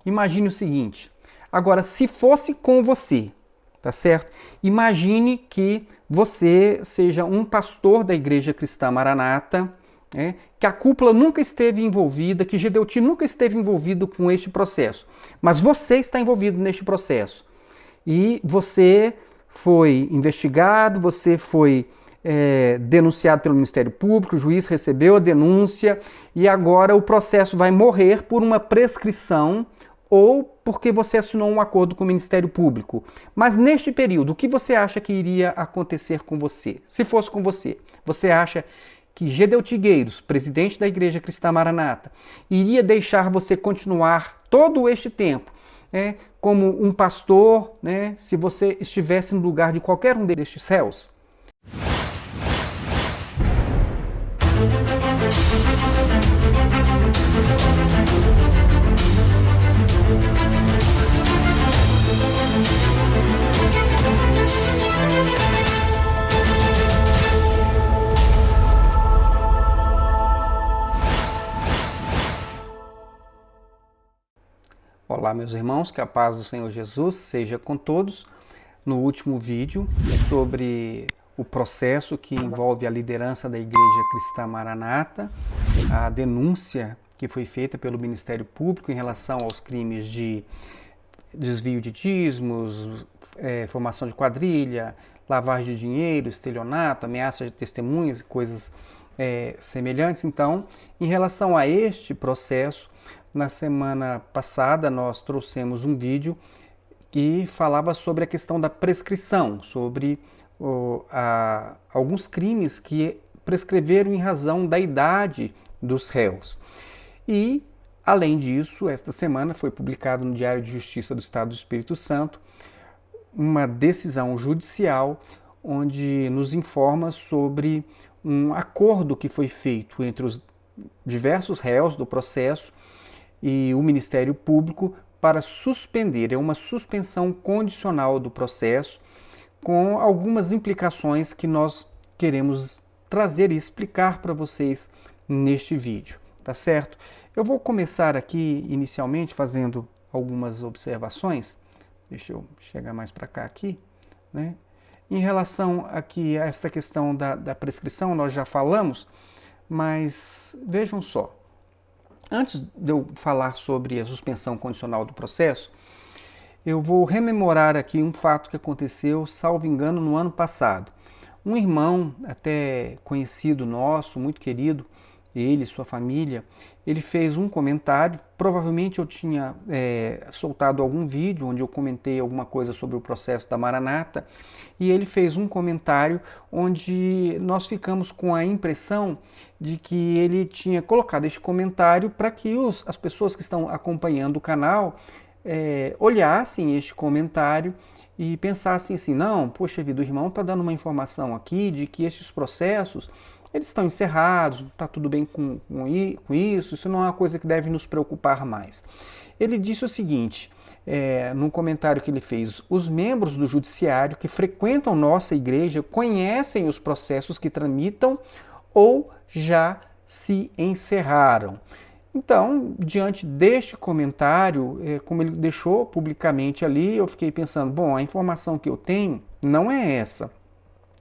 imagine o seguinte, agora se fosse com você, tá certo? Imagine que você seja um pastor da Igreja Cristã Maranata, que a cúpula nunca esteve envolvida, que Gedeuti nunca esteve envolvido com este processo, mas você está envolvido neste processo. E você foi investigado, você foi denunciado pelo Ministério Público, o juiz recebeu a denúncia e agora o processo vai morrer por uma prescrição ou porque você assinou um acordo com o Ministério Público. Mas neste período, o que você acha que iria acontecer com você? Se fosse com você, você acha que Gedeuti Gueiros, presidente da Igreja Cristã Maranata, iria deixar você continuar todo este tempo como um pastor, se você estivesse no lugar de qualquer um destes céus? Olá, meus irmãos, que a paz do Senhor Jesus seja com todos. No último vídeo sobre o processo que envolve a liderança da Igreja Cristã Maranata, a denúncia que foi feita pelo Ministério Público em relação aos crimes de desvio de dízimos, formação de quadrilha, lavagem de dinheiro, estelionato, ameaça de testemunhas e coisas semelhantes. Então, em relação a este processo, na semana passada nós trouxemos um vídeo que falava sobre a questão da prescrição, sobre alguns crimes que prescreveram em razão da idade dos réus. E, além disso, esta semana foi publicado no Diário de Justiça do Estado do Espírito Santo uma decisão judicial onde nos informa sobre um acordo que foi feito entre os diversos réus do processo e o Ministério Público para suspender, uma suspensão condicional do processo, com algumas implicações que nós queremos trazer e explicar para vocês neste vídeo, tá certo? Eu vou começar aqui inicialmente fazendo algumas observações, deixa eu chegar mais para cá aqui, Em relação aqui a esta questão da prescrição, nós já falamos, mas vejam só, antes de eu falar sobre a suspensão condicional do processo, eu vou rememorar aqui um fato que aconteceu, salvo engano, no ano passado. Um irmão, até conhecido nosso, muito querido, ele e sua família, ele fez um comentário, provavelmente eu tinha soltado algum vídeo onde eu comentei alguma coisa sobre o processo da Maranata, e ele fez um comentário onde nós ficamos com a impressão de que ele tinha colocado este comentário para que as pessoas que estão acompanhando o canal olhassem este comentário e pensassem assim, não, poxa vida, o irmão está dando uma informação aqui de que estes processos eles estão encerrados, está tudo bem com isso não é uma coisa que deve nos preocupar mais. Ele disse o seguinte, num comentário que ele fez, os membros do judiciário que frequentam nossa igreja conhecem os processos que tramitam ou já se encerraram. Então, diante deste comentário, como ele deixou publicamente ali, eu fiquei pensando, bom, a informação que eu tenho não é essa.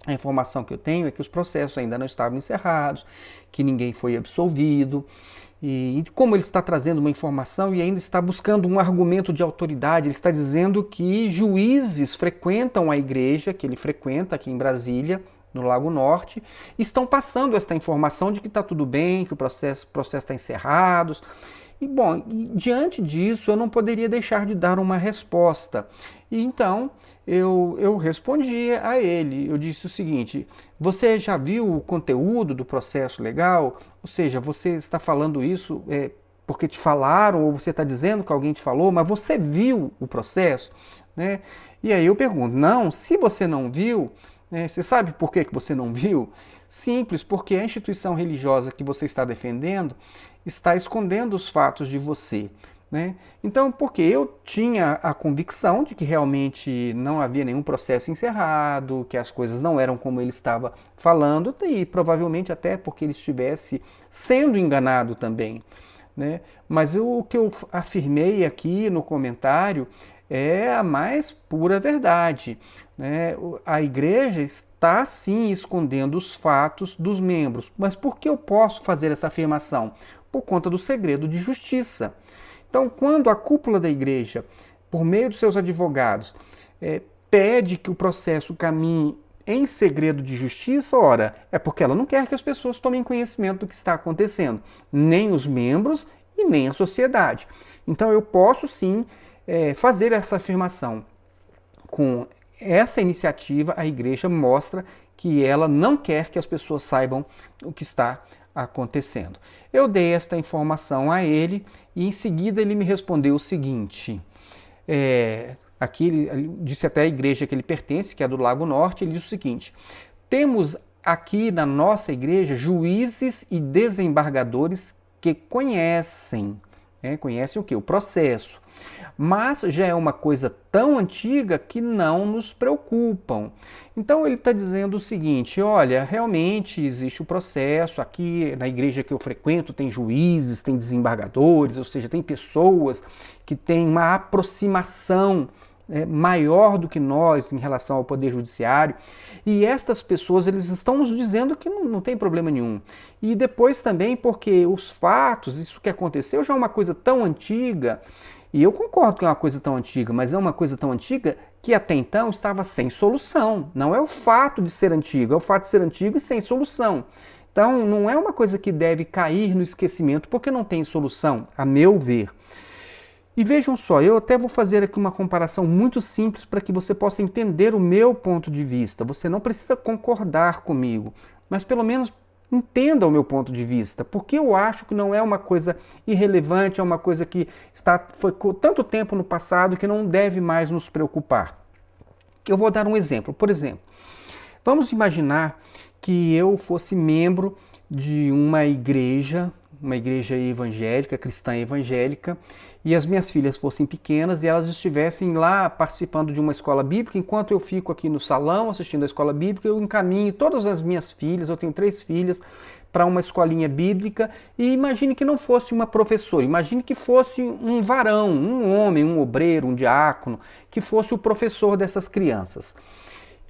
A informação que eu tenho é que os processos ainda não estavam encerrados, que ninguém foi absolvido, e como ele está trazendo uma informação e ainda está buscando um argumento de autoridade, ele está dizendo que juízes frequentam a igreja, que ele frequenta aqui em Brasília, no Lago Norte, estão passando esta informação de que está tudo bem, que o processo está encerrado. E, bom, diante disso, eu não poderia deixar de dar uma resposta. E então, eu respondi a ele, eu disse o seguinte, você já viu o conteúdo do processo legal? Ou seja, você está falando isso porque te falaram, ou você está dizendo que alguém te falou, mas você viu o processo? E aí eu pergunto, não, se você não viu, você sabe por que você não viu? Simples, porque a instituição religiosa que você está defendendo está escondendo os fatos de você. Então, porque eu tinha a convicção de que realmente não havia nenhum processo encerrado, que as coisas não eram como ele estava falando, e provavelmente até porque ele estivesse sendo enganado também. né? Mas o que eu afirmei aqui no comentário é a mais pura verdade, né? A igreja está sim escondendo os fatos dos membros. Mas por que eu posso fazer essa afirmação? Por conta do segredo de justiça. Então, quando a cúpula da igreja, por meio dos seus advogados, pede que o processo caminhe em segredo de justiça, ora, é porque ela não quer que as pessoas tomem conhecimento do que está acontecendo, nem os membros e nem a sociedade. Então, eu posso sim fazer essa afirmação. Com essa iniciativa, a igreja mostra que ela não quer que as pessoas saibam o que está acontecendo. Eu dei esta informação a ele e em seguida ele me respondeu o seguinte, aqui ele disse até a igreja que ele pertence, que é do Lago Norte, ele disse o seguinte: temos aqui na nossa igreja juízes e desembargadores que conhecem o quê? O processo. Mas já é uma coisa tão antiga que não nos preocupam. Então ele está dizendo o seguinte, olha, realmente existe o processo, aqui na igreja que eu frequento tem juízes, tem desembargadores, ou seja, tem pessoas que têm uma aproximação maior do que nós em relação ao poder judiciário, e estas pessoas eles estão nos dizendo que não tem problema nenhum. E depois também porque os fatos, isso que aconteceu já é uma coisa tão antiga, e eu concordo que é uma coisa tão antiga, mas é uma coisa tão antiga que até então estava sem solução. Não é o fato de ser antigo, é o fato de ser antigo e sem solução. Então não é uma coisa que deve cair no esquecimento porque não tem solução, a meu ver. E vejam só, eu até vou fazer aqui uma comparação muito simples para que você possa entender o meu ponto de vista. Você não precisa concordar comigo, mas pelo menos entenda o meu ponto de vista, porque eu acho que não é uma coisa irrelevante, é uma coisa que foi tanto tempo no passado que não deve mais nos preocupar. Eu vou dar um exemplo. Por exemplo, vamos imaginar que eu fosse membro de uma igreja evangélica, cristã evangélica, e as minhas filhas fossem pequenas e elas estivessem lá participando de uma escola bíblica, enquanto eu fico aqui no salão assistindo a escola bíblica, eu encaminho todas as minhas filhas, eu tenho 3 filhas, para uma escolinha bíblica, e imagine que não fosse uma professora, imagine que fosse um varão, um homem, um obreiro, um diácono, que fosse o professor dessas crianças.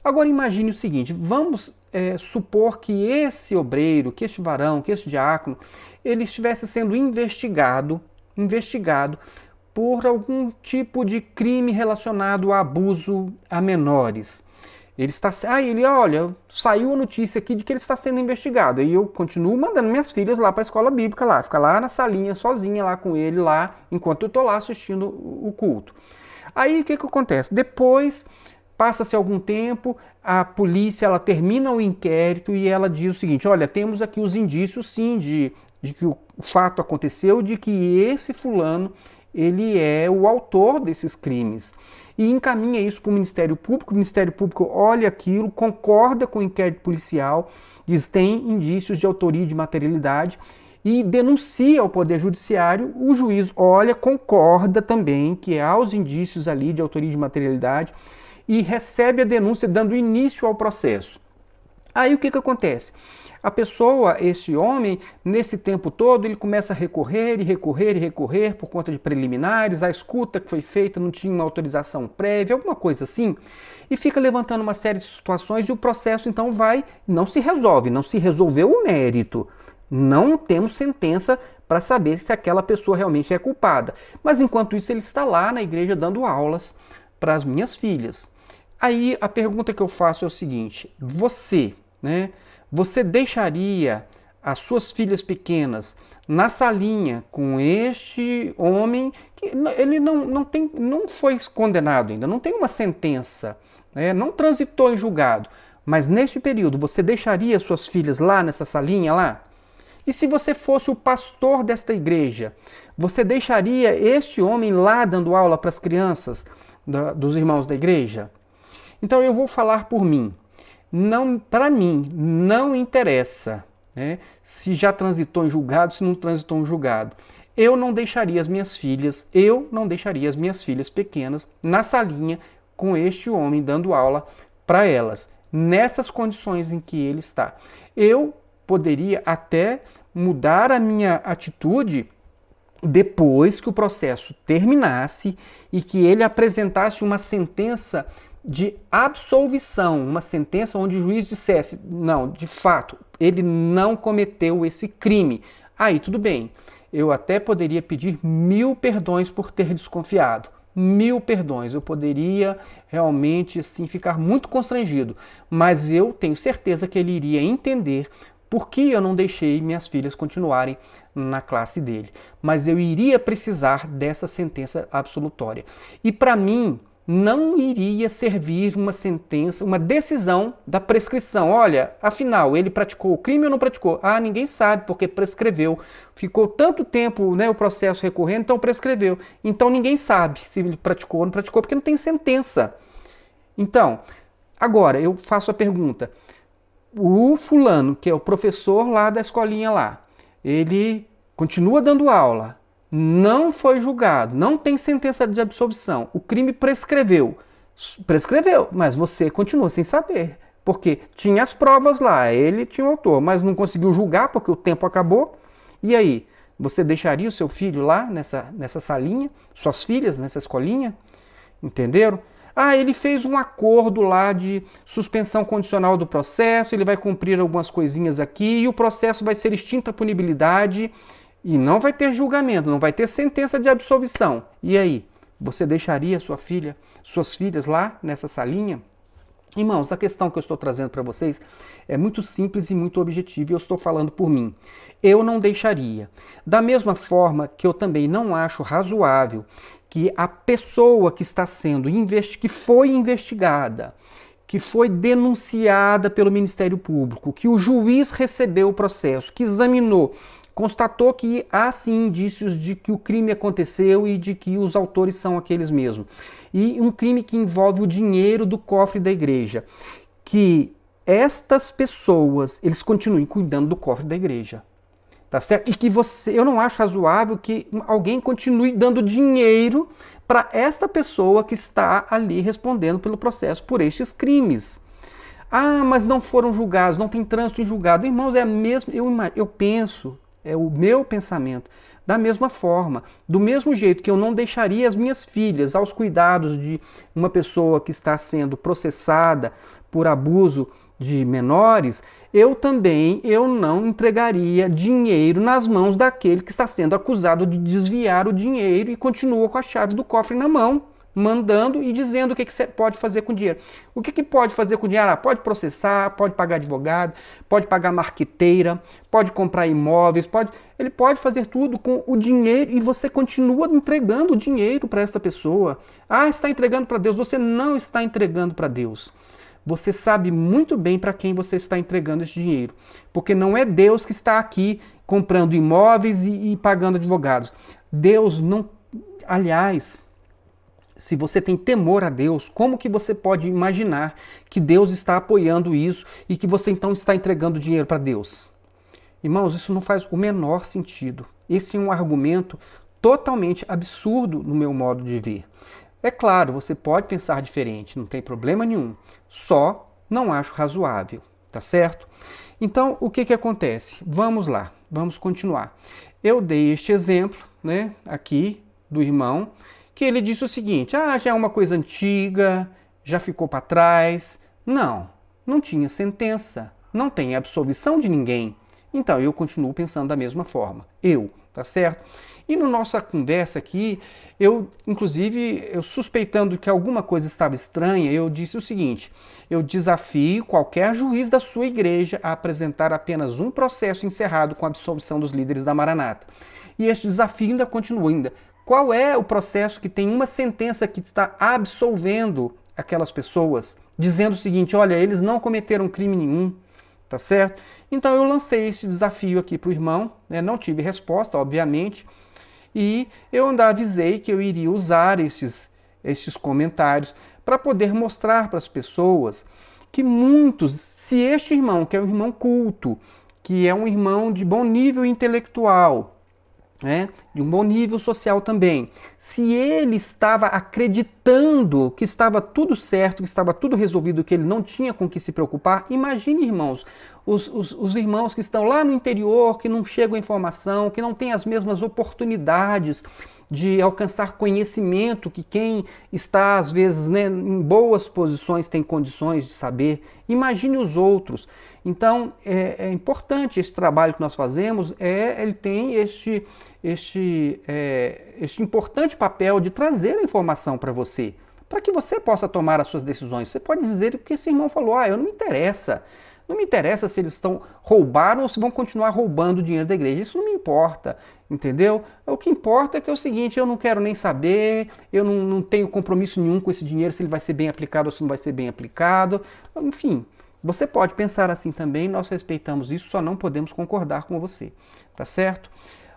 Agora imagine o seguinte, vamos supor que esse obreiro, que este varão, que este diácono, ele estivesse sendo investigado por algum tipo de crime relacionado a abuso a menores. Olha, saiu a notícia aqui de que ele está sendo investigado. E eu continuo mandando minhas filhas lá para a escola bíblica lá, fica lá na salinha sozinha lá com ele lá, enquanto eu estou lá assistindo o culto. Aí o que acontece? Depois passa-se algum tempo, a polícia ela termina o inquérito e ela diz o seguinte, olha, temos aqui os indícios sim de que o fato aconteceu, de que esse fulano ele é o autor desses crimes. E encaminha isso para o Ministério Público olha aquilo, concorda com o inquérito policial, diz tem indícios de autoria e de materialidade e denuncia ao Poder Judiciário, o juiz olha, concorda também que há os indícios ali de autoria e de materialidade e recebe a denúncia dando início ao processo. Aí o que acontece? A pessoa, esse homem, nesse tempo todo, ele começa a recorrer por conta de preliminares, a escuta que foi feita não tinha uma autorização prévia, alguma coisa assim, e fica levantando uma série de situações e o processo então não se resolveu o mérito. Não temos sentença para saber se aquela pessoa realmente é culpada. Mas enquanto isso ele está lá na igreja dando aulas para as minhas filhas. Aí a pergunta que eu faço é o seguinte, você deixaria as suas filhas pequenas na salinha com este homem que ele não foi condenado ainda, não tem uma sentença, não transitou em julgado, mas neste período você deixaria suas filhas lá nessa salinha lá? E se você fosse o pastor desta igreja, você deixaria este homem lá dando aula para as crianças dos irmãos da igreja? Então eu vou falar por mim. Para mim, não interessa se já transitou em julgado, se não transitou em julgado. Eu não deixaria as minhas filhas pequenas na salinha com este homem dando aula para elas, nessas condições em que ele está. Eu poderia até mudar a minha atitude depois que o processo terminasse e que ele apresentasse uma sentença de absolvição, uma sentença onde o juiz dissesse, não, de fato, ele não cometeu esse crime. Aí tudo bem, eu até poderia pedir 1000 perdões por ter desconfiado. 1000 perdões, eu poderia realmente assim, ficar muito constrangido, mas eu tenho certeza que ele iria entender por que eu não deixei minhas filhas continuarem na classe dele. Mas eu iria precisar dessa sentença absolutória. E para mim, não iria servir uma sentença, uma decisão da prescrição. Olha, afinal, ele praticou o crime ou não praticou? Ah, ninguém sabe, porque prescreveu. Ficou tanto tempo, né, o processo recorrendo, então prescreveu. Então ninguém sabe se ele praticou ou não praticou, porque não tem sentença. Então, agora eu faço a pergunta. O fulano, que é o professor lá da escolinha lá, ele continua dando aula, não foi julgado, não tem sentença de absolvição, o crime prescreveu. Prescreveu, mas você continua sem saber, porque tinha as provas lá, ele tinha o autor, mas não conseguiu julgar porque o tempo acabou. E aí, você deixaria o seu filho lá nessa salinha, suas filhas nessa escolinha? Entenderam? Ah, ele fez um acordo lá de suspensão condicional do processo, ele vai cumprir algumas coisinhas aqui e o processo vai ser extinto a punibilidade e não vai ter julgamento, não vai ter sentença de absolvição. E aí, você deixaria sua filha, suas filhas lá nessa salinha? Irmãos, a questão que eu estou trazendo para vocês é muito simples e muito objetiva e eu estou falando por mim. Eu não deixaria. Da mesma forma que eu também não acho razoável que a pessoa que está sendo que foi investigada, que foi denunciada pelo Ministério Público, que o juiz recebeu o processo, que examinou, constatou que há sim indícios de que o crime aconteceu e de que os autores são aqueles mesmos. E um crime que envolve o dinheiro do cofre da igreja. Que estas pessoas, eles continuem cuidando do cofre da igreja. Tá certo? E que eu não acho razoável que alguém continue dando dinheiro para esta pessoa que está ali respondendo pelo processo por estes crimes. Ah, mas não foram julgados, não tem trânsito em julgado. Irmãos, é a mesma, eu penso, é o meu pensamento, da mesma forma, do mesmo jeito que eu não deixaria as minhas filhas aos cuidados de uma pessoa que está sendo processada por abuso de menores, eu não entregaria dinheiro nas mãos daquele que está sendo acusado de desviar o dinheiro e continua com a chave do cofre na mão, mandando e dizendo o que você pode fazer com o dinheiro. O que pode fazer com o dinheiro? Ah, pode processar, pode pagar advogado, pode pagar marqueteira, pode comprar imóveis, ele pode fazer tudo com o dinheiro e você continua entregando o dinheiro para esta pessoa. Ah, está entregando para Deus. Você não está entregando para Deus. Você sabe muito bem para quem você está entregando esse dinheiro. Porque não é Deus que está aqui comprando imóveis e pagando advogados. Deus não... Aliás, se você tem temor a Deus, como que você pode imaginar que Deus está apoiando isso e que você então está entregando dinheiro para Deus? Irmãos, isso não faz o menor sentido. Esse é um argumento totalmente absurdo no meu modo de ver. É claro, você pode pensar diferente, não tem problema nenhum. Só não acho razoável, tá certo? Então, o que acontece? Vamos lá, vamos continuar. Eu dei este exemplo, né, aqui do irmão, que ele disse o seguinte: ah, já é uma coisa antiga, já ficou para trás. Não tinha sentença, não tem absolvição de ninguém. Então, eu continuo pensando da mesma forma. Tá certo? E na nossa conversa aqui, eu suspeitando que alguma coisa estava estranha, eu disse o seguinte: eu desafio qualquer juiz da sua igreja a apresentar apenas um processo encerrado com a absolvição dos líderes da Maranata. E este desafio ainda continua ainda. Qual é o processo que tem uma sentença que está absolvendo aquelas pessoas, dizendo o seguinte: olha, eles não cometeram crime nenhum, tá certo? Então eu lancei esse desafio aqui para o irmão, né? Não tive resposta, obviamente, e eu ainda avisei que eu iria usar estes comentários para poder mostrar para as pessoas que muitos, se este irmão, que é um irmão culto, que é um irmão de bom nível intelectual, né, de um bom nível social também, se ele estava acreditando que estava tudo certo, que estava tudo resolvido, que ele não tinha com que se preocupar, imagine, irmãos, os irmãos que estão lá no interior, que não chegam à informação, que não têm as mesmas oportunidades de alcançar conhecimento que quem está, às vezes, né, em boas posições tem condições de saber. Imagine os outros. Então, é importante esse trabalho que nós fazemos, ele tem este importante papel de trazer a informação para você, para que você possa tomar as suas decisões. Você pode dizer que esse irmão falou, eu não me interessa. Não me interessa se eles estão roubando ou se vão continuar roubando o dinheiro da igreja. Isso não me importa, entendeu? O que importa é que é o seguinte, eu não quero nem saber, eu não tenho compromisso nenhum com esse dinheiro, se ele vai ser bem aplicado ou se não vai ser bem aplicado. Enfim, você pode pensar assim também, nós respeitamos isso, só não podemos concordar com você, tá certo?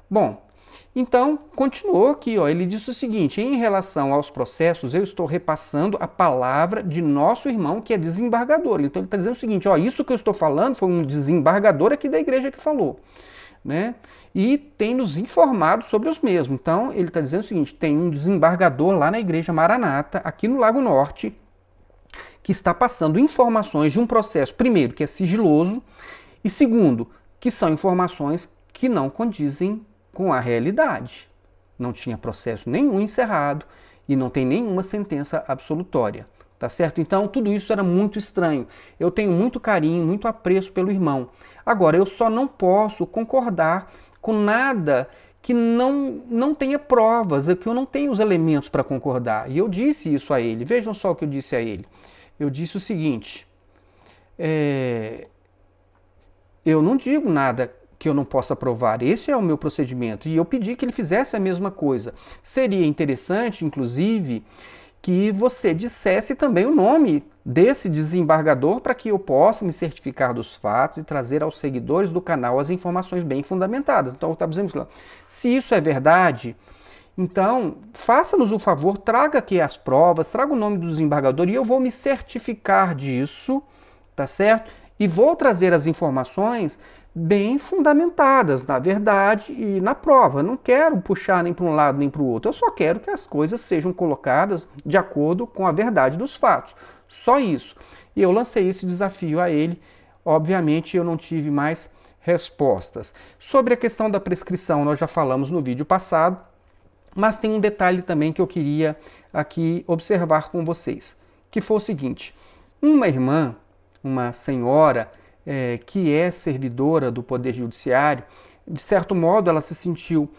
Bom, então, continuou aqui, ele disse o seguinte, em relação aos processos, eu estou repassando a palavra de nosso irmão, que é desembargador. Então, ele está dizendo o seguinte, isso que eu estou falando foi um desembargador aqui da igreja que falou, né? E tem nos informado sobre os mesmos. Então, ele está dizendo o seguinte, tem um desembargador lá na igreja Maranata, aqui no Lago Norte, que está passando informações de um processo, primeiro, que é sigiloso, e segundo, que são informações que não condizem com a realidade. Não tinha processo nenhum encerrado e não tem nenhuma sentença absolutória, tá certo? Então, tudo isso era muito estranho. Eu tenho muito carinho, muito apreço pelo irmão. Agora, eu só não posso concordar com nada que não tenha provas, que eu não tenho os elementos para concordar. E eu disse isso a ele. Vejam só o que eu disse a ele. Eu disse o seguinte, eu não digo nada que eu não possa provar, esse é o meu procedimento, e eu pedi que ele fizesse a mesma coisa. Seria interessante, inclusive, que você dissesse também o nome desse desembargador para que eu possa me certificar dos fatos e trazer aos seguidores do canal as informações bem fundamentadas. Então, eu estava dizendo, se isso é verdade, então, faça-nos o favor, traga aqui as provas, traga o nome do desembargador e eu vou me certificar disso, tá certo? E vou trazer as informações bem fundamentadas, na verdade e na prova. Não quero puxar nem para um lado nem para o outro, eu só quero que as coisas sejam colocadas de acordo com a verdade dos fatos. Só isso. E eu lancei esse desafio a ele, obviamente eu não tive mais respostas. Sobre a questão da prescrição, nós já falamos no vídeo passado, mas tem um detalhe também que eu queria aqui observar com vocês, que foi o seguinte, uma irmã, uma senhora, que é servidora do Poder Judiciário, de certo modo ela se sentiu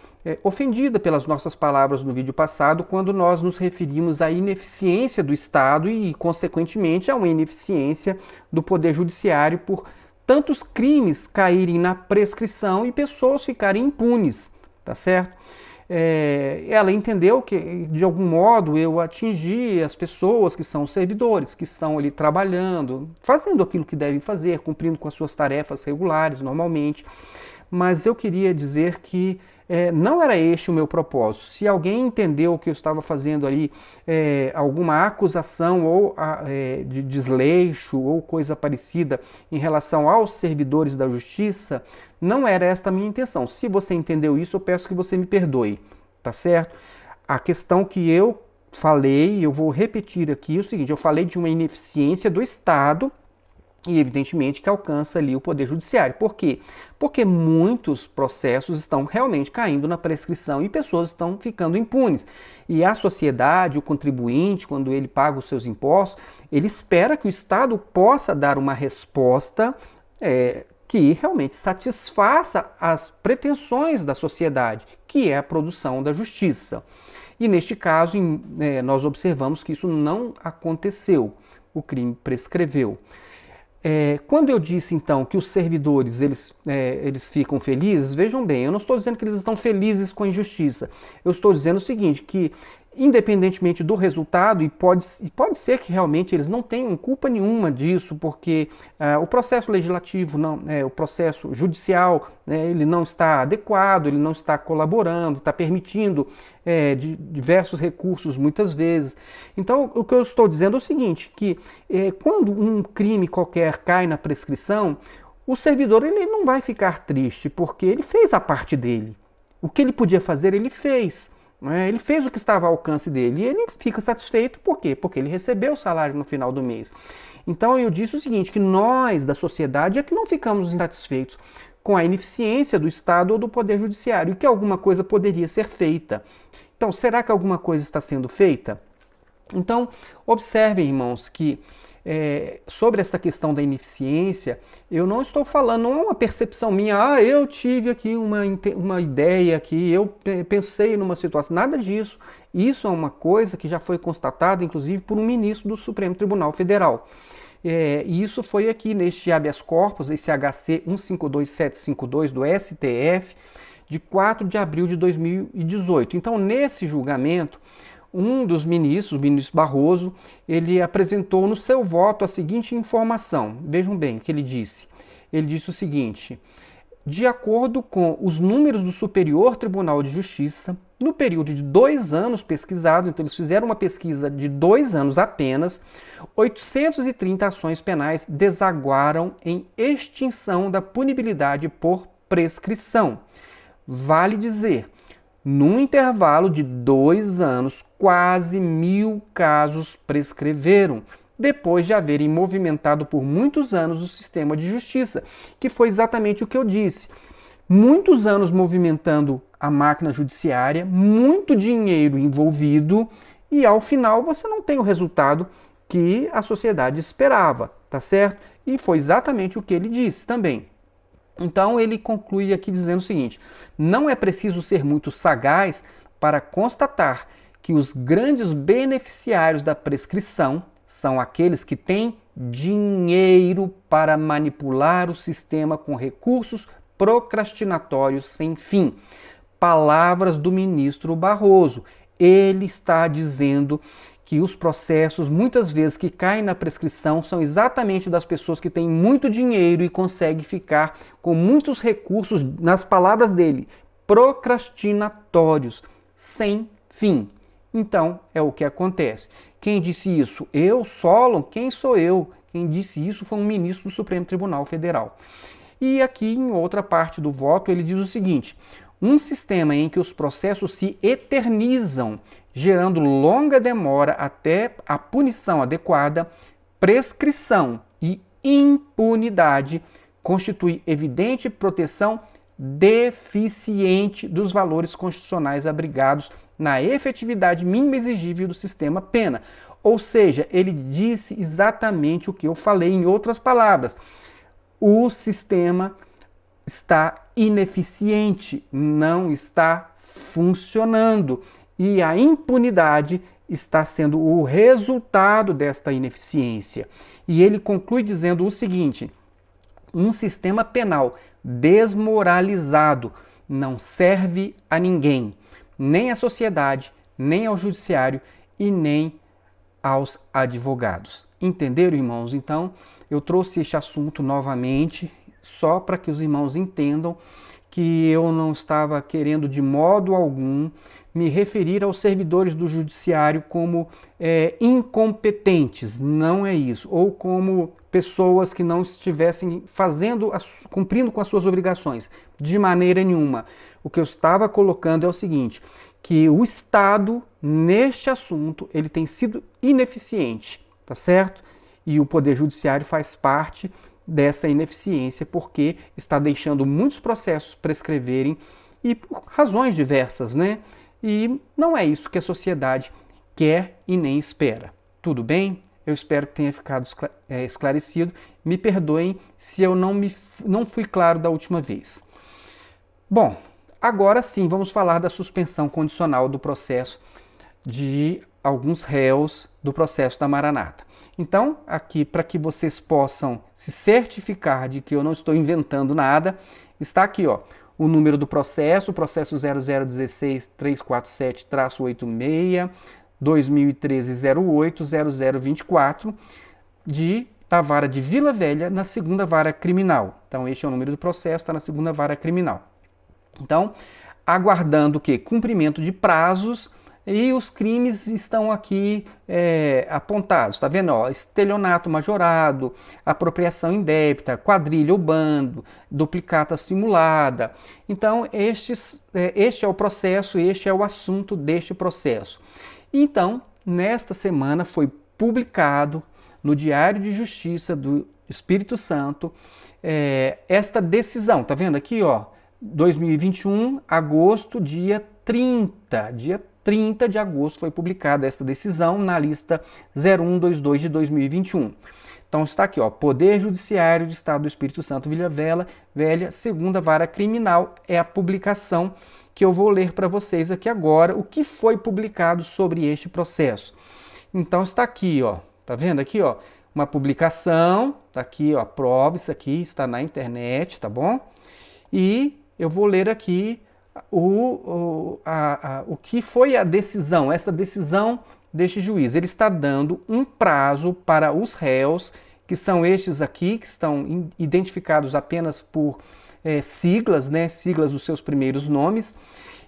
ofendida pelas nossas palavras no vídeo passado, quando nós nos referimos à ineficiência do Estado e, consequentemente, a uma ineficiência do Poder Judiciário por tantos crimes caírem na prescrição e pessoas ficarem impunes, tá certo? Ela entendeu que, de algum modo, eu atingi as pessoas que são servidores, que estão ali trabalhando, fazendo aquilo que devem fazer, cumprindo com as suas tarefas regulares, normalmente. Mas eu queria dizer que não era este o meu propósito. Se alguém entendeu que eu estava fazendo ali alguma acusação ou de desleixo ou coisa parecida em relação aos servidores da justiça, não era esta a minha intenção. Se você entendeu isso, eu peço que você me perdoe, tá certo? A questão que eu falei, eu vou repetir aqui, é o seguinte, eu falei de uma ineficiência do Estado e, evidentemente, que alcança ali o Poder Judiciário. Por quê? Porque muitos processos estão realmente caindo na prescrição e pessoas estão ficando impunes. E a sociedade, o contribuinte, quando ele paga os seus impostos, ele espera que o Estado possa dar uma resposta que realmente satisfaça as pretensões da sociedade, que é a produção da justiça. E neste caso, nós observamos que isso não aconteceu. O crime prescreveu. Quando eu disse, então, que os servidores eles ficam felizes, vejam bem, eu não estou dizendo que eles estão felizes com a injustiça. Eu estou dizendo o seguinte, que independentemente do resultado, e pode ser que realmente eles não tenham culpa nenhuma disso, porque o processo legislativo, o processo judicial, ele não está adequado, ele não está colaborando, está permitindo diversos recursos muitas vezes. Então, o que eu estou dizendo é o seguinte, que quando um crime qualquer cai na prescrição, o servidor ele não vai ficar triste, porque ele fez a parte dele. O que ele podia fazer, ele fez. Né? Ele fez o que estava ao alcance dele e ele fica satisfeito. Por quê? Porque ele recebeu o salário no final do mês. Então eu disse o seguinte, que nós da sociedade é que não ficamos insatisfeitos com a ineficiência do Estado ou do Poder Judiciário, e que alguma coisa poderia ser feita. Então, será que alguma coisa está sendo feita? Então, observem, irmãos, que sobre essa questão da ineficiência, eu não estou falando, não é uma percepção minha, eu tive aqui uma ideia aqui, eu pensei numa situação, nada disso. Isso é uma coisa que já foi constatada, inclusive, por um ministro do Supremo Tribunal Federal. E isso foi aqui neste habeas corpus, esse HC 152752 do STF, de 4 de abril de 2018. Então, nesse julgamento, um dos ministros, o ministro Barroso, ele apresentou no seu voto a seguinte informação. Vejam bem o que ele disse. Ele disse o seguinte: de acordo com os números do Superior Tribunal de Justiça, no período de 2 anos pesquisado, então eles fizeram uma pesquisa de 2 anos apenas, 830 ações penais desaguaram em extinção da punibilidade por prescrição. Vale dizer, num intervalo de 2 anos, quase 1.000 casos prescreveram, depois de haverem movimentado por muitos anos o sistema de justiça, que foi exatamente o que eu disse. Muitos anos movimentando a máquina judiciária, muito dinheiro envolvido, e ao final você não tem o resultado que a sociedade esperava, tá certo? E foi exatamente o que ele disse também. Então ele conclui aqui dizendo o seguinte: não é preciso ser muito sagaz para constatar que os grandes beneficiários da prescrição são aqueles que têm dinheiro para manipular o sistema com recursos procrastinatórios sem fim. Palavras do ministro Barroso. Ele está dizendo que os processos, muitas vezes, que caem na prescrição são exatamente das pessoas que têm muito dinheiro e conseguem ficar com muitos recursos, nas palavras dele, procrastinatórios, sem fim. Então, é o que acontece. Quem disse isso? Eu, Solon? Quem sou eu? Quem disse isso foi um ministro do Supremo Tribunal Federal. E aqui, em outra parte do voto, ele diz o seguinte: um sistema em que os processos se eternizam, gerando longa demora até a punição adequada, prescrição e impunidade, constitui evidente proteção deficiente dos valores constitucionais abrigados na efetividade mínima exigível do sistema pena. Ou seja, ele disse exatamente o que eu falei em outras palavras. O sistema está ineficiente, não está funcionando. E a impunidade está sendo o resultado desta ineficiência. E ele conclui dizendo o seguinte: um sistema penal desmoralizado não serve a ninguém, nem à sociedade, nem ao judiciário e nem aos advogados. Entenderam, irmãos? Então, eu trouxe este assunto novamente só para que os irmãos entendam que eu não estava querendo de modo algum me referir aos servidores do judiciário como incompetentes, não é isso, ou como pessoas que não estivessem cumprindo com as suas obrigações, de maneira nenhuma. O que eu estava colocando é o seguinte, que o Estado, neste assunto, ele tem sido ineficiente, tá certo? E o Poder Judiciário faz parte dessa ineficiência, porque está deixando muitos processos prescreverem, e por razões diversas, né? E não é isso que a sociedade quer e nem espera. Tudo bem? Eu espero que tenha ficado esclarecido. Me perdoem se eu não fui claro da última vez. Bom, agora sim vamos falar da suspensão condicional do processo de alguns réus do processo da Maranata. Então, aqui, para que vocês possam se certificar de que eu não estou inventando nada, está aqui, ó, o número do processo, o processo 0016347-86, 2013-08-0024, da vara de Vila Velha, na segunda vara criminal. Então, este é o número do processo, está na segunda vara criminal. Então, aguardando o quê? Cumprimento de prazos E os crimes estão aqui apontados, tá vendo? Ó, estelionato majorado, apropriação indébita, quadrilha ou bando, duplicata simulada. Então, este é o processo, este é o assunto deste processo. Então, nesta semana foi publicado no Diário de Justiça do Espírito Santo esta decisão, tá vendo aqui, ó? 2021, agosto, dia 30 de agosto foi publicada esta decisão na lista 0122 de 2021. Então está aqui, ó, Poder Judiciário do Estado do Espírito Santo, Vila Velha, segunda vara criminal, é a publicação que eu vou ler para vocês aqui agora, o que foi publicado sobre este processo. Então está aqui, ó, tá vendo aqui, ó, uma publicação, tá aqui, ó, prova, isso aqui está na internet, tá bom? E eu vou ler aqui o que foi a decisão, essa decisão deste juiz. Ele está dando um prazo para os réus, que são estes aqui, que estão identificados apenas por siglas, né, siglas dos seus primeiros nomes.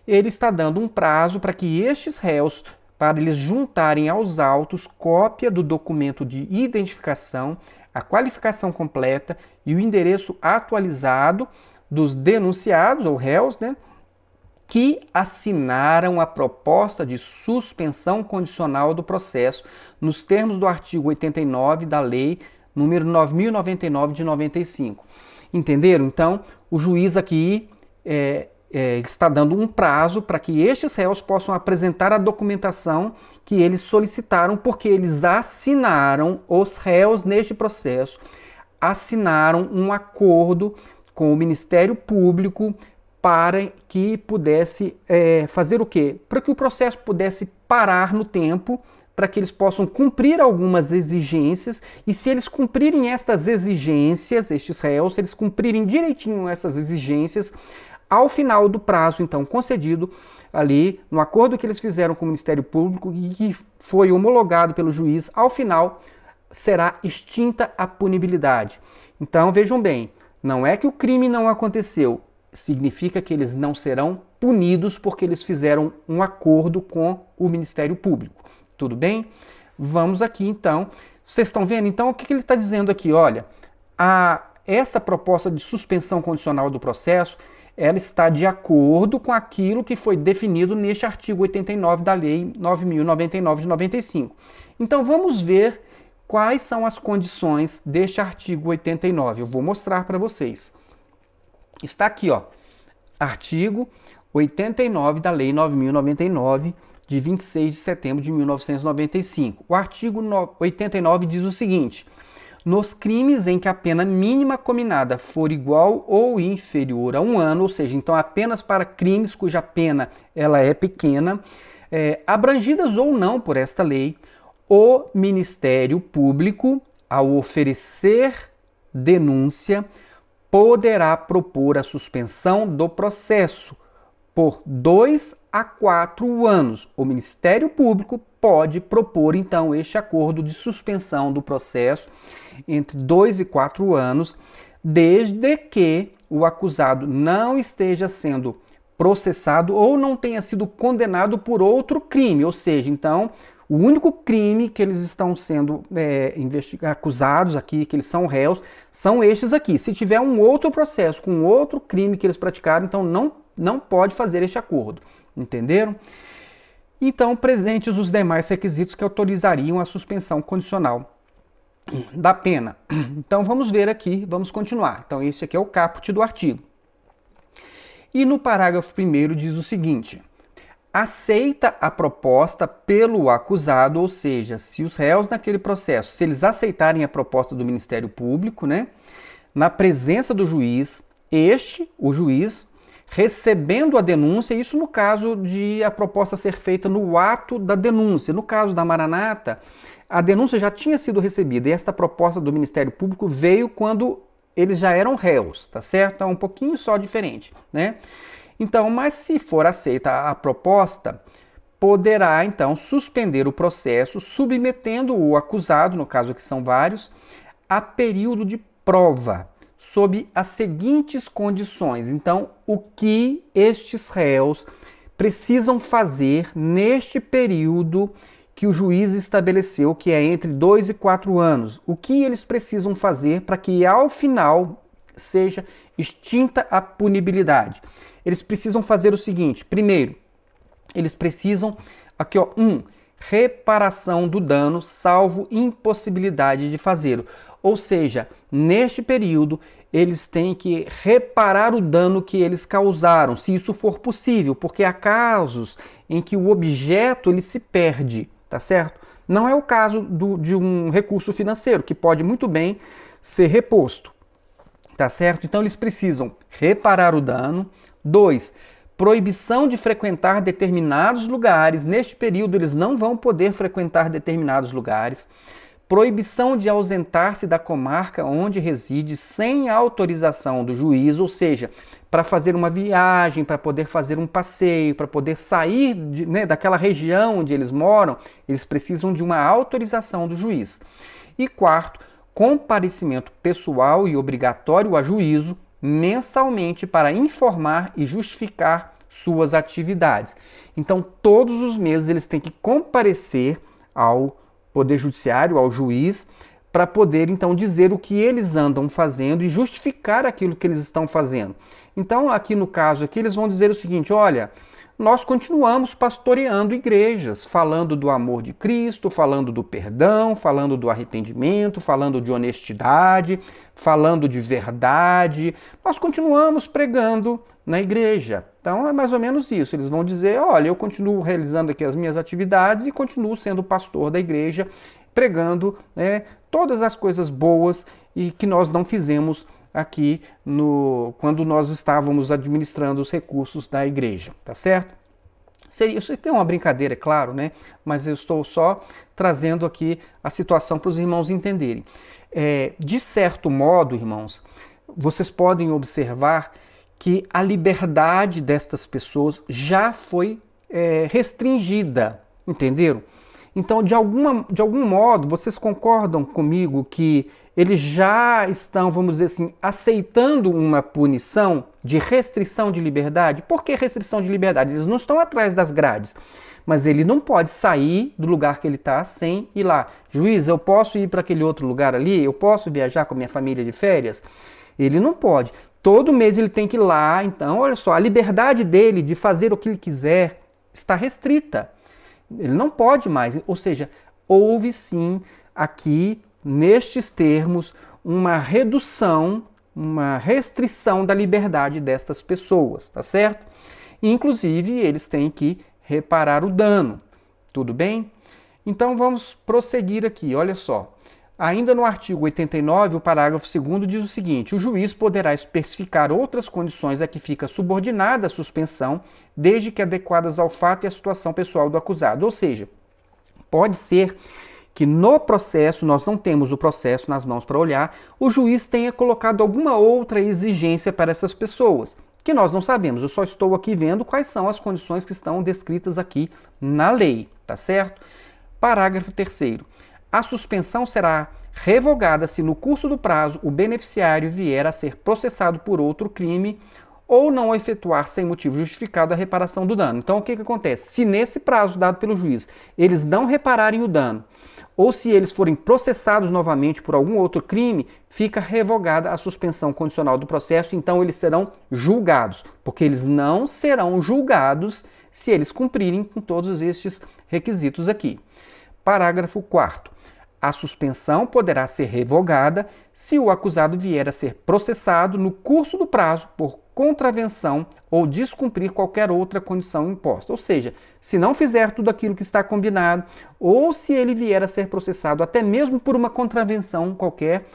Ele está dando um prazo para que estes réus, para eles juntarem aos autos cópia do documento de identificação, a qualificação completa e o endereço atualizado dos denunciados ou réus, né, que assinaram a proposta de suspensão condicional do processo nos termos do artigo 89 da Lei número 9.099 de 95. Entenderam? Então, o juiz aqui está dando um prazo para que estes réus possam apresentar a documentação que eles solicitaram, porque eles assinaram, os réus neste processo, assinaram um acordo com o Ministério Público para que pudesse fazer o quê? Para que o processo pudesse parar no tempo, para que eles possam cumprir algumas exigências, e se eles cumprirem estas exigências, estes réus, se eles cumprirem direitinho essas exigências, ao final do prazo, então, concedido ali, no acordo que eles fizeram com o Ministério Público e que foi homologado pelo juiz, ao final será extinta a punibilidade. Então, vejam bem, não é que o crime não aconteceu, significa que eles não serão punidos porque eles fizeram um acordo com o Ministério Público. Tudo bem? Vamos aqui então. Vocês estão vendo? Então, o que ele está dizendo aqui? Olha, essa proposta de suspensão condicional do processo, ela está de acordo com aquilo que foi definido neste artigo 89 da Lei 9.099 de 95. Então, vamos ver quais são as condições deste artigo 89. Eu vou mostrar para vocês. Está aqui, ó, artigo 89 da Lei 9.099, de 26 de setembro de 1995. O artigo 89 diz o seguinte: nos crimes em que a pena mínima combinada for igual ou inferior a 1 ano, ou seja, então apenas para crimes cuja pena ela é pequena, abrangidas ou não por esta lei, o Ministério Público, ao oferecer denúncia, poderá propor a suspensão do processo por 2 a 4 anos. O Ministério Público pode propor, então, este acordo de suspensão do processo entre 2 e 4 anos, desde que o acusado não esteja sendo processado ou não tenha sido condenado por outro crime. Ou seja, então, o único crime que eles estão sendo acusados aqui, que eles são réus, são estes aqui. Se tiver um outro processo com outro crime que eles praticaram, então não pode fazer este acordo. Entenderam? Então, presentes os demais requisitos que autorizariam a suspensão condicional da pena. Então, vamos ver aqui, vamos continuar. Então, esse aqui é o caput do artigo. E no parágrafo 1º diz o seguinte: aceita a proposta pelo acusado, ou seja, se os réus naquele processo, se eles aceitarem a proposta do Ministério Público, né, na presença do juiz, o juiz, recebendo a denúncia, isso no caso de a proposta ser feita no ato da denúncia. No caso da Maranata, a denúncia já tinha sido recebida e esta proposta do Ministério Público veio quando eles já eram réus, tá certo? É um pouquinho só diferente, né? Então, mas se for aceita a proposta, poderá então suspender o processo, submetendo o acusado, no caso que são vários, a período de prova, sob as seguintes condições. Então, o que estes réus precisam fazer neste período que o juiz estabeleceu, que é entre 2 e 4 anos. O que eles precisam fazer para que ao final seja extinta a punibilidade? Eles precisam fazer o seguinte: primeiro, eles precisam, aqui ó, reparação do dano, salvo impossibilidade de fazê-lo. Ou seja, neste período, eles têm que reparar o dano que eles causaram, se isso for possível, porque há casos em que o objeto ele se perde, tá certo? Não é o caso de um recurso financeiro, que pode muito bem ser reposto, tá certo? Então eles precisam reparar o dano. 2, proibição de frequentar determinados lugares. Neste período eles não vão poder frequentar determinados lugares. Proibição de ausentar-se da comarca onde reside sem autorização do juiz, ou seja, para fazer uma viagem, para poder fazer um passeio, para poder sair daquela região onde eles moram, eles precisam de uma autorização do juiz. E 4, comparecimento pessoal e obrigatório a juízo mensalmente para informar e justificar suas atividades. Então, todos os meses eles têm que comparecer ao Poder Judiciário, ao juiz, para poder então dizer o que eles andam fazendo e justificar aquilo que eles estão fazendo. Então, aqui no caso aqui, eles vão dizer o seguinte: olha, nós continuamos pastoreando igrejas, falando do amor de Cristo, falando do perdão, falando do arrependimento, falando de honestidade, falando de verdade. Nós continuamos pregando na igreja. Então é mais ou menos isso. Eles vão dizer: olha, eu continuo realizando aqui as minhas atividades e continuo sendo pastor da igreja, pregando todas as coisas boas e que nós não fizemos aqui quando nós estávamos administrando os recursos da igreja, tá certo? Isso aqui é uma brincadeira, é claro, né? Mas eu estou só trazendo aqui a situação para os irmãos entenderem. De certo modo, irmãos, vocês podem observar que a liberdade destas pessoas já foi restringida, entenderam? Então, de algum modo, vocês concordam comigo que eles já estão, vamos dizer assim, aceitando uma punição de restrição de liberdade? Por que restrição de liberdade? Eles não estão atrás das grades, mas ele não pode sair do lugar que ele está sem ir lá. Juiz, eu posso ir para aquele outro lugar ali? Eu posso viajar com a minha família de férias? Ele não pode. Todo mês ele tem que ir lá. Então, olha só, a liberdade dele de fazer o que ele quiser está restrita. Ele não pode mais. Ou seja, houve sim aqui, nestes termos, uma redução, uma restrição da liberdade destas pessoas, tá certo? Inclusive, eles têm que reparar o dano. Tudo bem? Então, vamos prosseguir aqui. Olha só. Ainda no artigo 89, o parágrafo 2º diz o seguinte: o juiz poderá especificar outras condições a que fica subordinada a suspensão, desde que adequadas ao fato e à situação pessoal do acusado. Ou seja, pode ser que no processo, nós não temos o processo nas mãos para olhar, o juiz tenha colocado alguma outra exigência para essas pessoas, que nós não sabemos. Eu só estou aqui vendo quais são as condições que estão descritas aqui na lei, tá certo? Parágrafo 3º. A suspensão será revogada se no curso do prazo o beneficiário vier a ser processado por outro crime ou não efetuar sem motivo justificado a reparação do dano. Então, o que acontece? Se nesse prazo dado pelo juiz eles não repararem o dano, ou se eles forem processados novamente por algum outro crime, fica revogada a suspensão condicional do processo, então eles serão julgados, porque eles não serão julgados se eles cumprirem com todos estes requisitos aqui. Parágrafo 4º. A suspensão poderá ser revogada se o acusado vier a ser processado no curso do prazo por contravenção ou descumprir qualquer outra condição imposta. Ou seja, se não fizer tudo aquilo que está combinado, ou se ele vier a ser processado até mesmo por uma contravenção qualquer,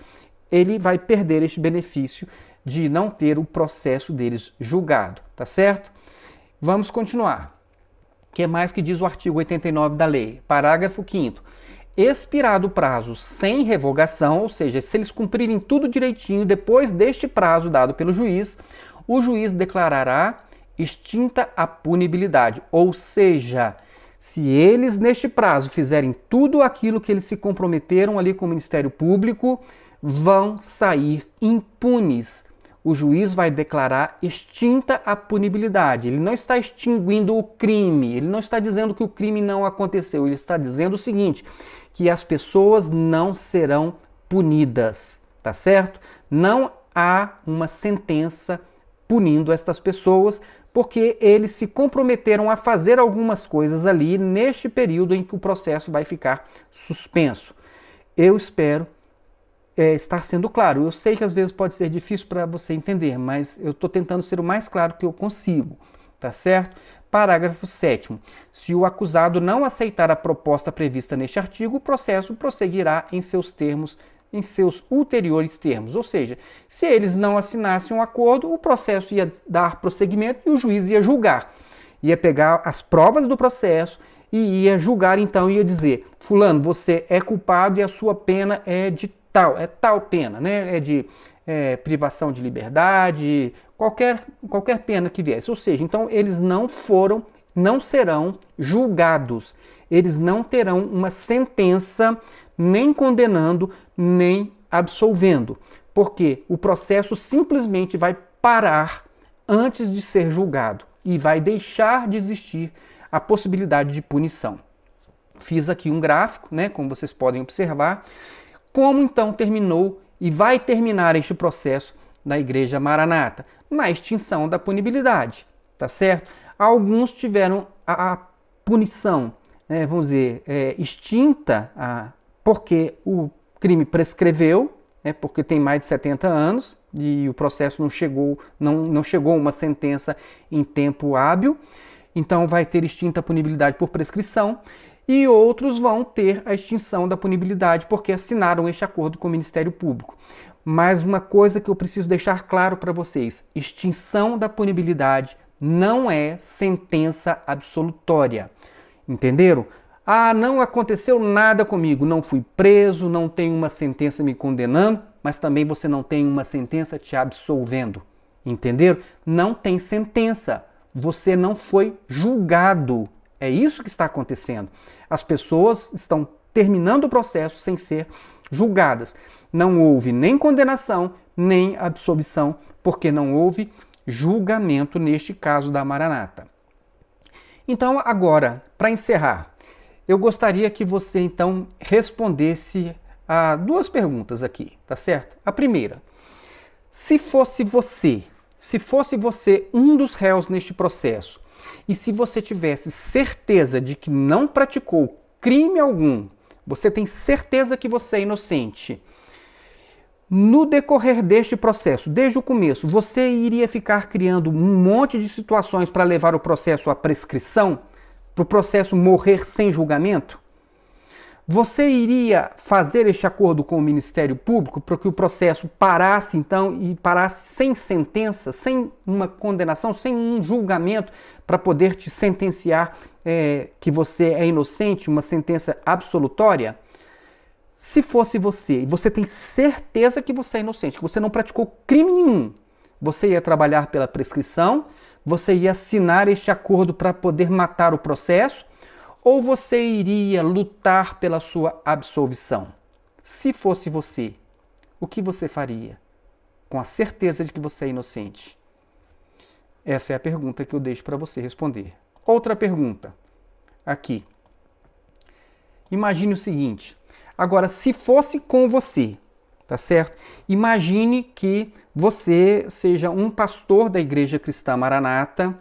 ele vai perder este benefício de não ter o processo deles julgado, tá certo? Vamos continuar. O que mais que diz o artigo 89 da lei? Parágrafo 5º. Expirado o prazo sem revogação, ou seja, se eles cumprirem tudo direitinho depois deste prazo dado pelo juiz, o juiz declarará extinta a punibilidade. Ou seja, se eles neste prazo fizerem tudo aquilo que eles se comprometeram ali com o Ministério Público, vão sair impunes. o juiz vai declarar extinta a punibilidade. Ele não está extinguindo o crime, ele não está dizendo que o crime não aconteceu, ele está dizendo o seguinte, que as pessoas não serão punidas, tá certo? Não há uma sentença punindo estas pessoas, porque eles se comprometeram a fazer algumas coisas ali neste período em que o processo vai ficar suspenso. Eu espero estar sendo claro. Eu sei que às vezes pode ser difícil para você entender, mas eu estou tentando ser o mais claro que eu consigo, tá certo? Parágrafo 7º. Se o acusado não aceitar a proposta prevista neste artigo, o processo prosseguirá em seus termos, em seus ulteriores termos. Ou seja, se eles não assinassem um acordo, o processo ia dar prosseguimento e o juiz ia julgar. Ia pegar as provas do processo e ia julgar, então ia dizer: fulano, você é culpado e a sua pena é de tal pena, né? É de privação de liberdade, qualquer pena que viesse. Ou seja, então eles não serão julgados. Eles não terão uma sentença nem condenando, nem absolvendo. Porque o processo simplesmente vai parar antes de ser julgado e vai deixar de existir a possibilidade de punição. Fiz aqui um gráfico, né, como vocês podem observar, como então terminou e vai terminar este processo da Igreja Maranata, na extinção da punibilidade, tá certo? Alguns tiveram a punição, vamos dizer, extinta, porque o crime prescreveu, porque tem mais de 70 anos e o processo não chegou a uma sentença em tempo hábil, então vai ter extinta a punibilidade por prescrição. E outros vão ter a extinção da punibilidade porque assinaram este acordo com o Ministério Público. Mas uma coisa que eu preciso deixar claro para vocês: extinção da punibilidade não é sentença absolutória. Entenderam? Ah, não aconteceu nada comigo, não fui preso, não tenho uma sentença me condenando, mas também você não tem uma sentença te absolvendo. Entenderam? Não tem sentença. Você não foi julgado. É isso que está acontecendo. As pessoas estão terminando o processo sem ser julgadas. Não houve nem condenação, nem absolvição, porque não houve julgamento neste caso da Maranata. Então, agora, para encerrar, eu gostaria que você, então, respondesse a duas perguntas aqui, tá certo? A primeira: se fosse você um dos réus neste processo, e se você tivesse certeza de que não praticou crime algum, você tem certeza que você é inocente, no decorrer deste processo, desde o começo, você iria ficar criando um monte de situações para levar o processo à prescrição, para o processo morrer sem julgamento? Você iria fazer este acordo com o Ministério Público para que o processo parasse, então, e parasse sem sentença, sem uma condenação, sem um julgamento, para poder te sentenciar que você é inocente, uma sentença absolutória? Se fosse você, e você tem certeza que você é inocente, que você não praticou crime nenhum, você ia trabalhar pela prescrição, você ia assinar este acordo para poder matar o processo, ou você iria lutar pela sua absolvição? Se fosse você, o que você faria? Com a certeza de que você é inocente? Essa é a pergunta que eu deixo para você responder. Outra pergunta, aqui. Imagine o seguinte: agora, se fosse com você, tá certo? Imagine que você seja um pastor da Igreja Cristã Maranata,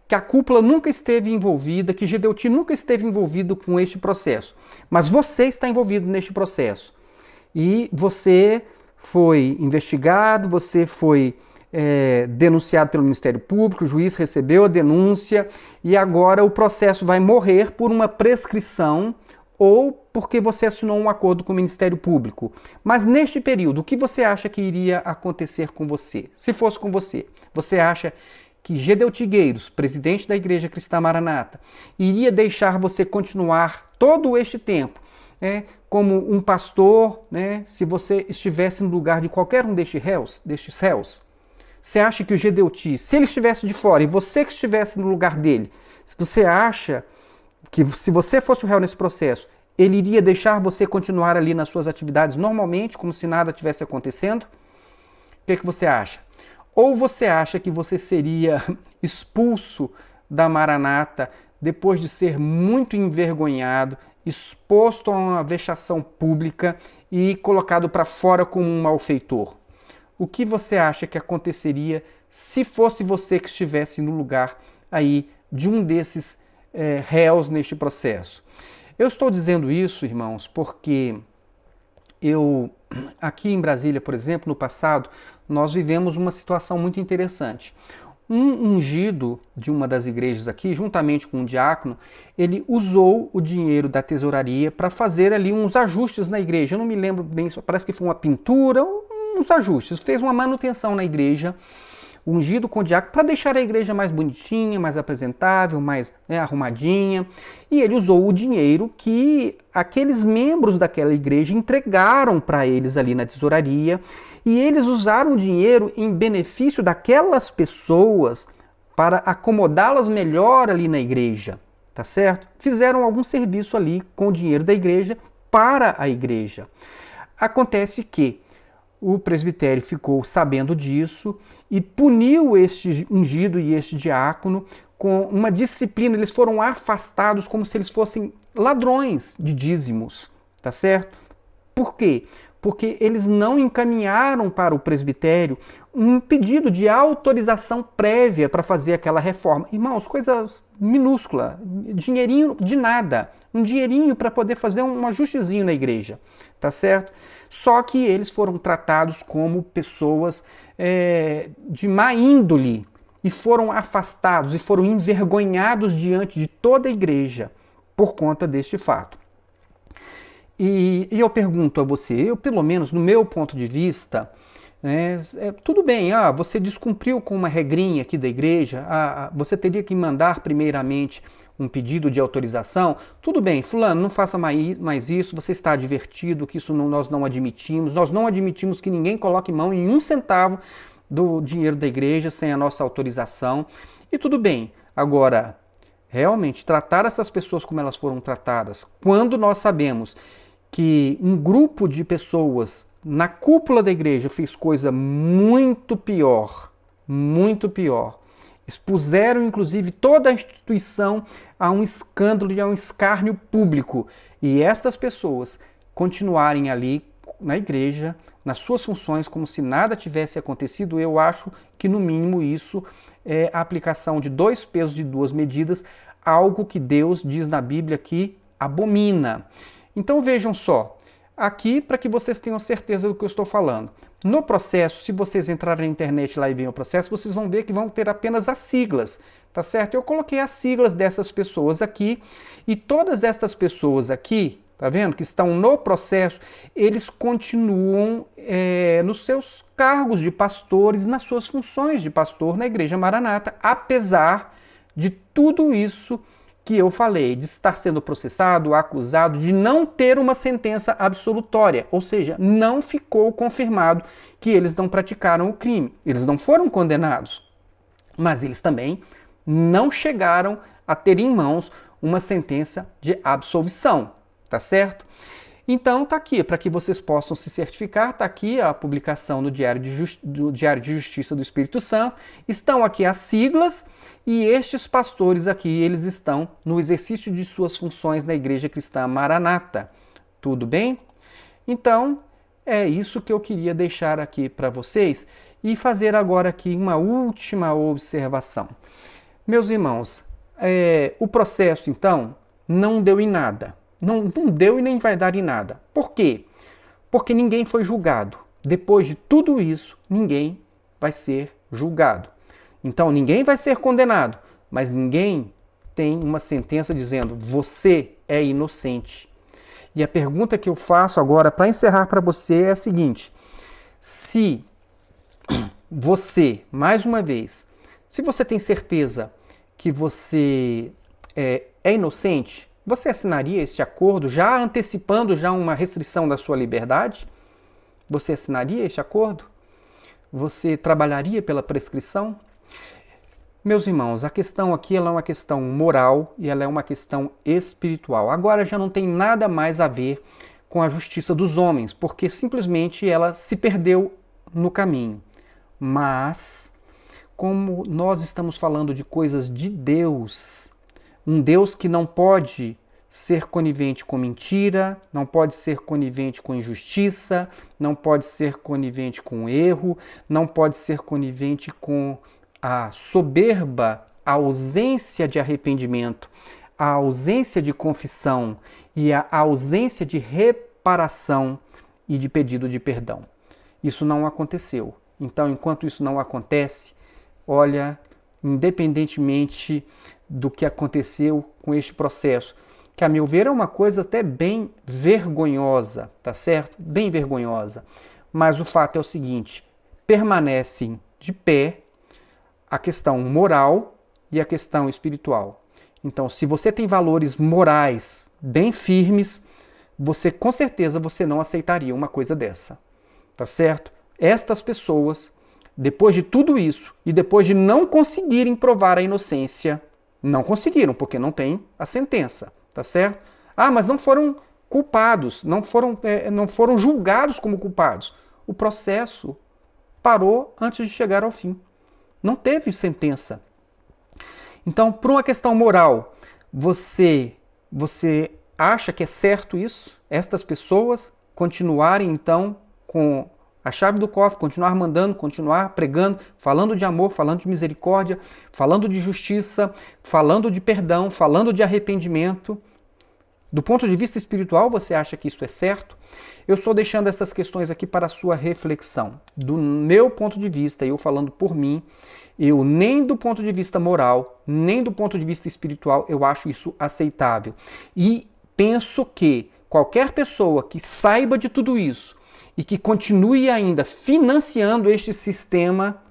que a cúpula nunca esteve envolvida, que Gedeuti nunca esteve envolvido com este processo. Mas você está envolvido neste processo. E você foi investigado, você foi denunciado pelo Ministério Público, o juiz recebeu a denúncia e agora o processo vai morrer por uma prescrição ou porque você assinou um acordo com o Ministério Público. Mas neste período, o que você acha que iria acontecer com você? Se fosse com você, você acha que Gedeuti Gueiros, presidente da Igreja Cristã Maranata, iria deixar você continuar todo este tempo, como um pastor, se você estivesse no lugar de qualquer um destes réus? Você acha que o Gedeuti, se ele estivesse de fora e você que estivesse no lugar dele, você acha que se você fosse o réu nesse processo, ele iria deixar você continuar ali nas suas atividades normalmente, como se nada tivesse acontecendo? O que você acha? Ou você acha que você seria expulso da Maranata depois de ser muito envergonhado, exposto a uma vexação pública e colocado para fora como um malfeitor? O que você acha que aconteceria se fosse você que estivesse no lugar aí de um desses réus neste processo? Eu estou dizendo isso, irmãos, porque aqui em Brasília, por exemplo, no passado, nós vivemos uma situação muito interessante. Um ungido de uma das igrejas aqui, juntamente com um diácono, ele usou o dinheiro da tesouraria para fazer ali uns ajustes na igreja. Eu não me lembro bem, parece que foi uma pintura, uns ajustes. Fez uma manutenção na igreja, ungido com o diácono, para deixar a igreja mais bonitinha, mais apresentável, mais arrumadinha. E ele usou o dinheiro que aqueles membros daquela igreja entregaram para eles ali na tesouraria. E eles usaram o dinheiro em benefício daquelas pessoas para acomodá-las melhor ali na igreja, tá certo? Fizeram algum serviço ali com o dinheiro da igreja para a igreja. Acontece que o presbitério ficou sabendo disso e puniu este ungido e este diácono com uma disciplina. Eles foram afastados como se eles fossem ladrões de dízimos, tá certo? Por quê? Porque eles não encaminharam para o presbitério um pedido de autorização prévia para fazer aquela reforma. Irmãos, coisa minúscula, dinheirinho de nada, um dinheirinho para poder fazer um ajustezinho na igreja, tá certo? Só que eles foram tratados como pessoas de má índole e foram afastados e foram envergonhados diante de toda a igreja por conta deste fato. E eu pergunto a você, eu pelo menos no meu ponto de vista, tudo bem, você descumpriu com uma regrinha aqui da igreja, você teria que mandar primeiramente um pedido de autorização, tudo bem, fulano, não faça mais isso, você está advertido que isso nós não admitimos que ninguém coloque mão em 1 centavo do dinheiro da igreja sem a nossa autorização, e tudo bem. Agora, realmente, tratar essas pessoas como elas foram tratadas, quando nós sabemos que um grupo de pessoas na cúpula da igreja fez coisa muito pior, expuseram inclusive toda a instituição a um escândalo e a um escárnio público, e essas pessoas continuarem ali na igreja, nas suas funções, como se nada tivesse acontecido, eu acho que no mínimo isso é a aplicação de 2 pesos e 2 medidas, algo que Deus diz na Bíblia que abomina. Então vejam só, aqui para que vocês tenham certeza do que eu estou falando. No processo, se vocês entrarem na internet lá e verem o processo, vocês vão ver que vão ter apenas as siglas, tá certo? Eu coloquei as siglas dessas pessoas aqui e todas estas pessoas aqui, tá vendo, que estão no processo, eles continuam nos seus cargos de pastores, nas suas funções de pastor na Igreja Maranata, apesar de tudo isso que eu falei, de estar sendo processado, acusado, de não ter uma sentença absolutória, ou seja, não ficou confirmado que eles não praticaram o crime. Eles não foram condenados, mas eles também não chegaram a ter em mãos uma sentença de absolvição, tá certo? Então tá aqui, para que vocês possam se certificar, tá aqui a publicação do Diário de Justiça do Espírito Santo, estão aqui as siglas, e estes pastores aqui, eles estão no exercício de suas funções na Igreja Cristã Maranata. Tudo bem? Então, é isso que eu queria deixar aqui para vocês e fazer agora aqui uma última observação. Meus irmãos, o processo, então, não deu em nada. Não deu e nem vai dar em nada. Por quê? Porque ninguém foi julgado. Depois de tudo isso, ninguém vai ser julgado. Então, ninguém vai ser condenado, mas ninguém tem uma sentença dizendo você é inocente. E a pergunta que eu faço agora para encerrar para você é a seguinte: se você, mais uma vez, se você tem certeza que você é inocente, você assinaria esse acordo já antecipando já uma restrição da sua liberdade? Você assinaria este acordo? Você trabalharia pela prescrição? Meus irmãos, a questão aqui ela é uma questão moral e ela é uma questão espiritual. Agora já não tem nada mais a ver com a justiça dos homens, porque simplesmente ela se perdeu no caminho. Mas, como nós estamos falando de coisas de Deus, um Deus que não pode ser conivente com mentira, não pode ser conivente com injustiça, não pode ser conivente com erro, não pode ser conivente com a soberba, a ausência de arrependimento, a ausência de confissão e a ausência de reparação e de pedido de perdão. Isso não aconteceu. Então, enquanto isso não acontece, olha, independentemente do que aconteceu com este processo, que a meu ver é uma coisa até bem vergonhosa, tá certo? Bem vergonhosa. Mas o fato é o seguinte, permanecem de pé a questão moral e a questão espiritual. Então, se você tem valores morais bem firmes, você com certeza você não aceitaria uma coisa dessa, tá certo? Estas pessoas, depois de tudo isso e depois de não conseguirem provar a inocência, não conseguiram, porque não tem a sentença, tá certo? Ah, mas não foram culpados, não foram julgados como culpados. O processo parou antes de chegar ao fim. Não teve sentença. Então, por uma questão moral, você acha que é certo isso? Estas pessoas continuarem, então, com a chave do cofre, continuar mandando, continuar pregando, falando de amor, falando de misericórdia, falando de justiça, falando de perdão, falando de arrependimento. Do ponto de vista espiritual, você acha que isso é certo? Eu estou deixando essas questões aqui para a sua reflexão. Do meu ponto de vista, eu falando por mim, eu nem do ponto de vista moral, nem do ponto de vista espiritual, eu acho isso aceitável. E penso que qualquer pessoa que saiba de tudo isso e que continue ainda financiando este sistema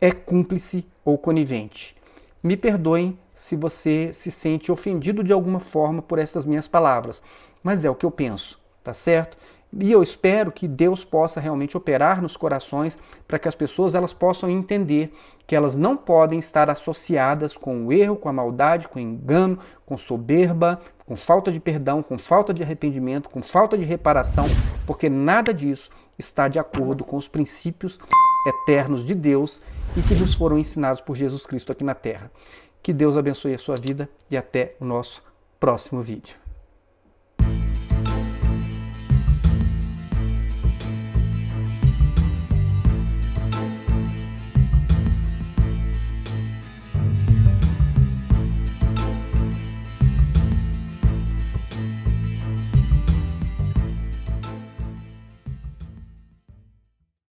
é cúmplice ou conivente. Me perdoem se você se sente ofendido de alguma forma por essas minhas palavras, mas é o que eu penso, tá certo? E eu espero que Deus possa realmente operar nos corações para que as pessoas elas possam entender que elas não podem estar associadas com o erro, com a maldade, com o engano, com soberba, com falta de perdão, com falta de arrependimento, com falta de reparação, porque nada disso está de acordo com os princípios eternos de Deus e que nos foram ensinados por Jesus Cristo aqui na Terra. Que Deus abençoe a sua vida e até o nosso próximo vídeo.